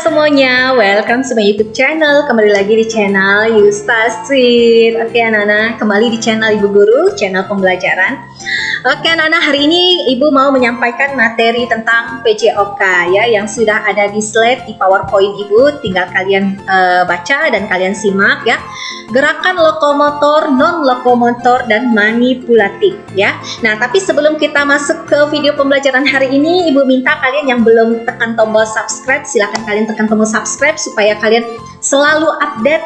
semuanya, welcome to my YouTube channel. Kembali lagi di channel Yusta Street. Oke anak-anak, kembali di channel Ibu Guru, channel pembelajaran. Oke anak-anak, hari ini Ibu mau menyampaikan materi tentang PJOK ya, yang sudah ada di slide di PowerPoint Ibu. Tinggal kalian baca dan kalian simak ya. Gerakan lokomotor, non-lokomotor, dan manipulatif ya. Nah, tapi sebelum kita masuk ke video pembelajaran hari ini, Ibu minta kalian yang belum tekan tombol subscribe, silakan kalian tekan tombol subscribe supaya kalian selalu update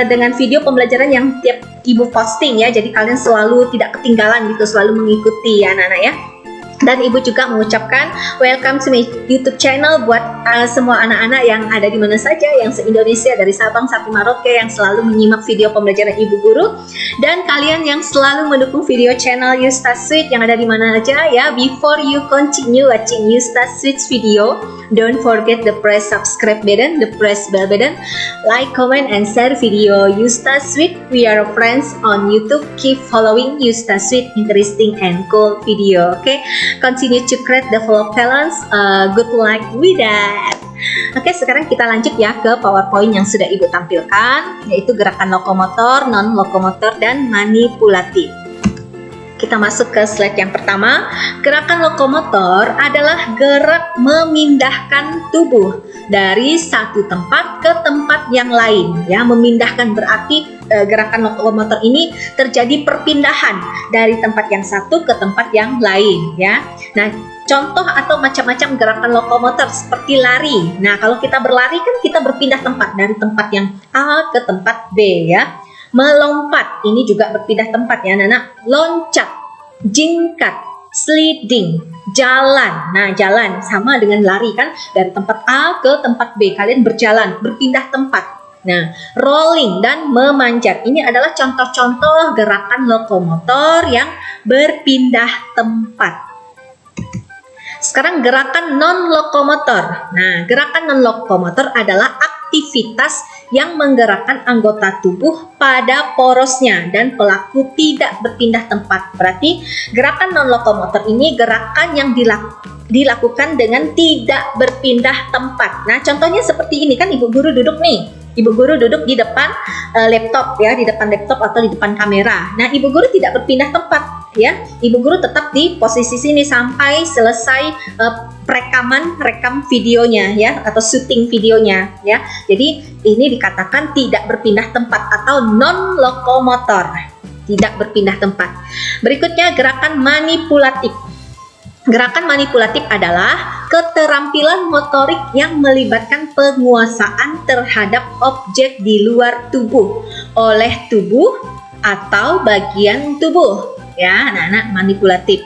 dengan video pembelajaran yang tiap Ibu posting ya. Jadi kalian selalu tidak ketinggalan gitu, selalu mengikuti ya anak-anak ya. Dan Ibu juga mengucapkan welcome to my YouTube channel buat semua anak-anak yang ada di mana saja, yang se-Indonesia dari Sabang sampai Merauke, yang selalu menyimak video pembelajaran Ibu Guru, dan kalian yang selalu mendukung video channel Yusta Street yang ada di mana aja ya. Before you continue watching Yusta Street's video, don't forget the press subscribe button, the press bell button, like, comment, and share video Yusta Street. We are friends on YouTube. Keep following Yusta Street interesting and cool video. Okay. Continue to create the flow balance. Good luck with that. Oke, sekarang kita lanjut ya ke PowerPoint yang sudah Ibu tampilkan, yaitu gerakan lokomotor, non-lokomotor, dan manipulatif. Kita masuk ke slide yang pertama. Gerakan lokomotor adalah gerak memindahkan tubuh dari satu tempat ke tempat yang lain ya. Memindahkan berarti gerakan lokomotor ini terjadi perpindahan dari tempat yang satu ke tempat yang lain ya. Nah, contoh atau macam-macam gerakan lokomotor seperti lari. Nah, kalau kita berlari kan kita berpindah tempat dari tempat yang A ke tempat B ya. Melompat, ini juga berpindah tempat ya anak-anak. Loncat, jingkat, sliding, jalan. Nah, jalan sama dengan lari kan, dari tempat A ke tempat B. Kalian berjalan, berpindah tempat. Nah, rolling dan memanjat, ini adalah contoh-contoh gerakan lokomotor yang berpindah tempat. Sekarang gerakan non-lokomotor. Nah, gerakan non-lokomotor adalah aktivitas yang menggerakkan anggota tubuh pada porosnya dan pelaku tidak berpindah tempat. Berarti gerakan non-lokomotor ini gerakan yang dilakukan dengan tidak berpindah tempat. Nah, contohnya seperti ini kan, Ibu Guru duduk nih. Ibu Guru duduk di depan laptop ya, di depan laptop atau di depan kamera. Nah, Ibu Guru tidak berpindah tempat ya. Ibu Guru tetap di posisi sini sampai selesai rekam videonya ya, atau syuting videonya ya. Jadi ini dikatakan tidak berpindah tempat atau non lokomotor, tidak berpindah tempat. Berikutnya gerakan manipulatif. Gerakan manipulatif adalah keterampilan motorik yang melibatkan penguasaan terhadap objek di luar tubuh oleh tubuh atau bagian tubuh ya anak-anak, manipulatif.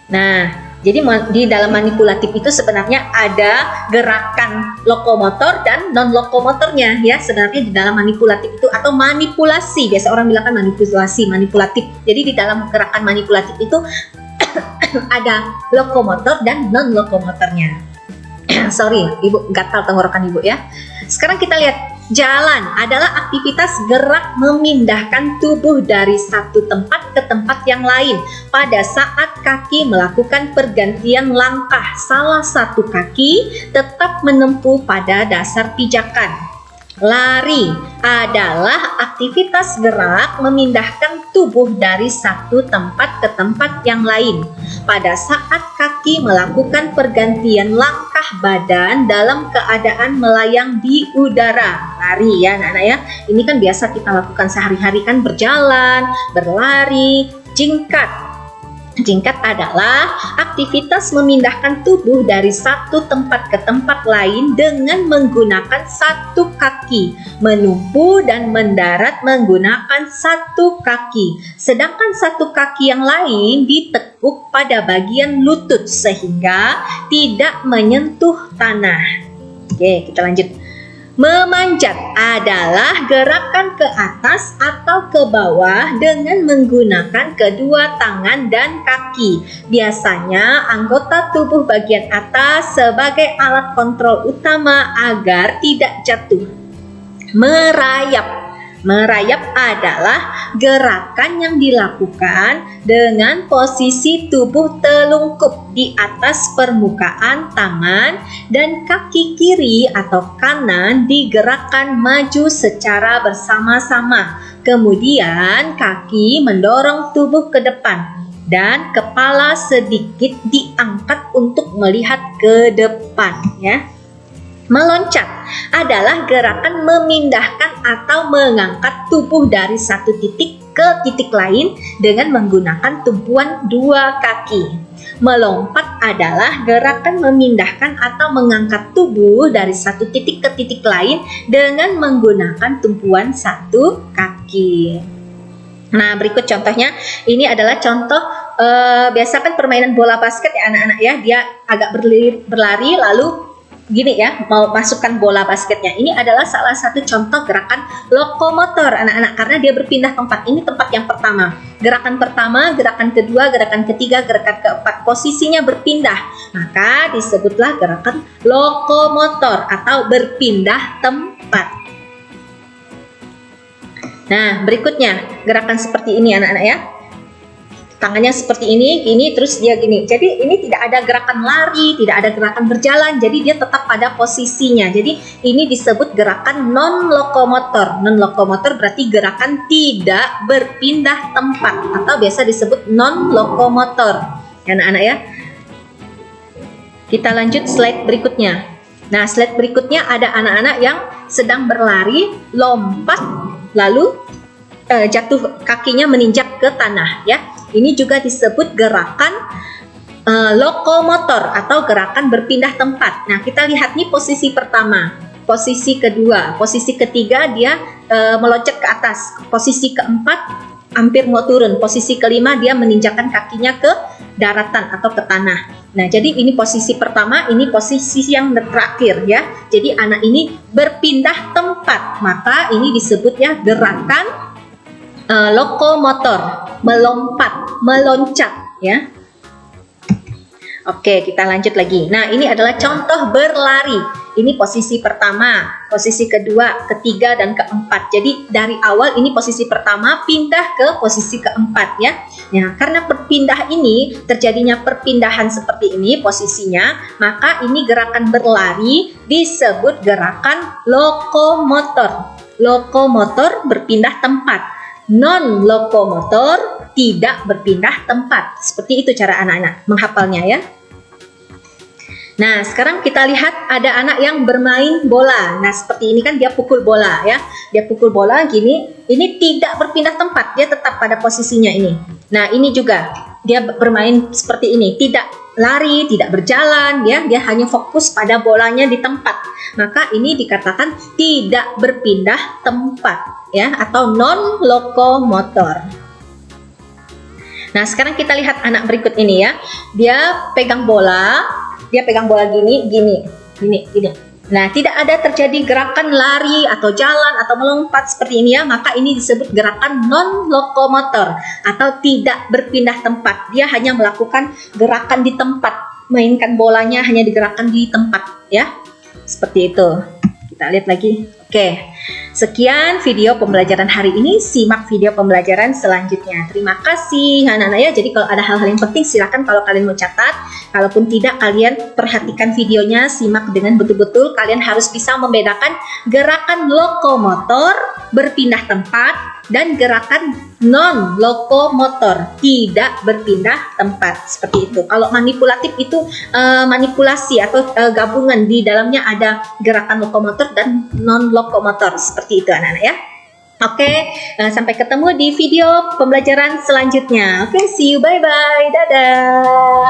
Nah, jadi di dalam manipulatif itu sebenarnya ada gerakan lokomotor dan non lokomotornya ya. Sebenarnya di dalam manipulatif itu, atau manipulasi, biasa orang bilang kan manipulasi, manipulatif. Jadi di dalam gerakan manipulatif itu ada lokomotor dan non lokomotornya. Sorry, Ibu gatal tenggorokan Ibu ya. Sekarang kita lihat, jalan adalah aktivitas gerak memindahkan tubuh dari satu tempat ke tempat yang lain pada saat kaki melakukan pergantian langkah. Salah satu kaki tetap menempuh pada dasar pijakan. Lari adalah aktivitas gerak memindahkan tubuh dari satu tempat ke tempat yang lain pada saat kaki melakukan pergantian langkah badan dalam keadaan melayang di udara. Lari ya anak-anak ya. Ini kan biasa kita lakukan sehari-hari kan, berjalan, berlari, jingkat. Jingkat adalah aktivitas memindahkan tubuh dari satu tempat ke tempat lain dengan menggunakan satu kaki, menumpu dan mendarat menggunakan satu kaki, sedangkan satu kaki yang lain ditekuk pada bagian lutut sehingga tidak menyentuh tanah. Oke, kita lanjut. Memanjat adalah gerakan ke atas atau ke bawah dengan menggunakan kedua tangan dan kaki. Biasanya anggota tubuh bagian atas sebagai alat kontrol utama agar tidak jatuh. Merayap. Merayap adalah gerakan yang dilakukan dengan posisi tubuh telungkup di atas permukaan tangan dan kaki kiri atau kanan digerakkan maju secara bersama-sama. Kemudian kaki mendorong tubuh ke depan dan kepala sedikit diangkat untuk melihat ke depan, ya. Meloncat adalah gerakan memindahkan atau mengangkat tubuh dari satu titik ke titik lain dengan menggunakan tumpuan dua kaki. Melompat adalah gerakan memindahkan atau mengangkat tubuh dari satu titik ke titik lain dengan menggunakan tumpuan satu kaki. Nah, berikut contohnya. Ini adalah contoh biasa kan permainan bola basket ya anak-anak ya. Dia agak berlari lalu gini ya, mau masukkan bola basketnya. Ini adalah salah satu contoh gerakan lokomotor anak-anak karena dia berpindah tempat. Ini tempat yang pertama. Gerakan pertama, gerakan kedua, gerakan ketiga, gerakan keempat. Posisinya berpindah. Maka disebutlah gerakan lokomotor atau berpindah tempat. Nah, berikutnya gerakan seperti ini anak-anak ya. Tangannya seperti ini, gini, terus dia gini. Jadi ini tidak ada gerakan lari, tidak ada gerakan berjalan. Jadi dia tetap pada posisinya. Jadi ini disebut gerakan non-lokomotor. Non-lokomotor berarti gerakan tidak berpindah tempat atau biasa disebut non-lokomotor. Ya anak-anak ya. Kita lanjut slide berikutnya. Nah, slide berikutnya ada anak-anak yang sedang berlari, lompat, lalu jatuh kakinya menginjak ke tanah ya. Ini juga disebut gerakan lokomotor atau gerakan berpindah tempat. Nah, kita lihat nih posisi pertama, posisi kedua, posisi ketiga dia meloncat ke atas, posisi keempat hampir mau turun, posisi kelima dia menginjakkan kakinya ke daratan atau ke tanah. Nah, jadi ini posisi pertama, ini posisi yang terakhir ya. Jadi anak ini berpindah tempat, maka ini disebut ya gerakan lokomotor, melompat, meloncat ya. Oke, kita lanjut lagi. Nah, ini adalah contoh berlari. Ini posisi pertama, posisi kedua, ketiga, dan keempat. Jadi dari awal ini posisi pertama pindah ke posisi keempat ya. Nah, karena perpindah ini terjadinya perpindahan seperti ini posisinya, maka ini gerakan berlari disebut gerakan lokomotor. Lokomotor berpindah tempat. Non-lokomotor tidak berpindah tempat. Seperti itu cara anak-anak menghafalnya ya. Nah, sekarang kita lihat ada anak yang bermain bola. Nah, seperti ini kan dia pukul bola ya. Dia pukul bola gini, ini tidak berpindah tempat, dia tetap pada posisinya ini. Nah, ini juga dia bermain seperti ini, tidak lari, tidak berjalan ya, dia hanya fokus pada bolanya di tempat. Maka ini dikatakan tidak berpindah tempat ya, atau non lokomotor. Nah, sekarang kita lihat anak berikut ini ya. Dia pegang bola gini. Nah, tidak ada terjadi gerakan lari atau jalan atau melompat seperti ini ya, maka ini disebut gerakan non lokomotor atau tidak berpindah tempat. Dia hanya melakukan gerakan di tempat, mainkan bolanya hanya digerakkan di tempat ya. Seperti itu. Kita lihat lagi. Oke. Sekian video pembelajaran hari ini. Simak video pembelajaran selanjutnya. Terima kasih anak-anak ya. Jadi kalau ada hal-hal yang penting silakan kalau kalian mau catat. Kalaupun tidak, kalian perhatikan videonya, simak dengan betul-betul. Kalian harus bisa membedakan gerakan lokomotor berpindah tempat dan gerakan non lokomotor tidak berpindah tempat. Seperti itu. Kalau manipulatif itu manipulasi atau gabungan, di dalamnya ada gerakan lokomotor dan non lokomotor. Seperti itu anak-anak ya. Oke, sampai ketemu di video pembelajaran selanjutnya. Oke, see you, bye-bye, dadah.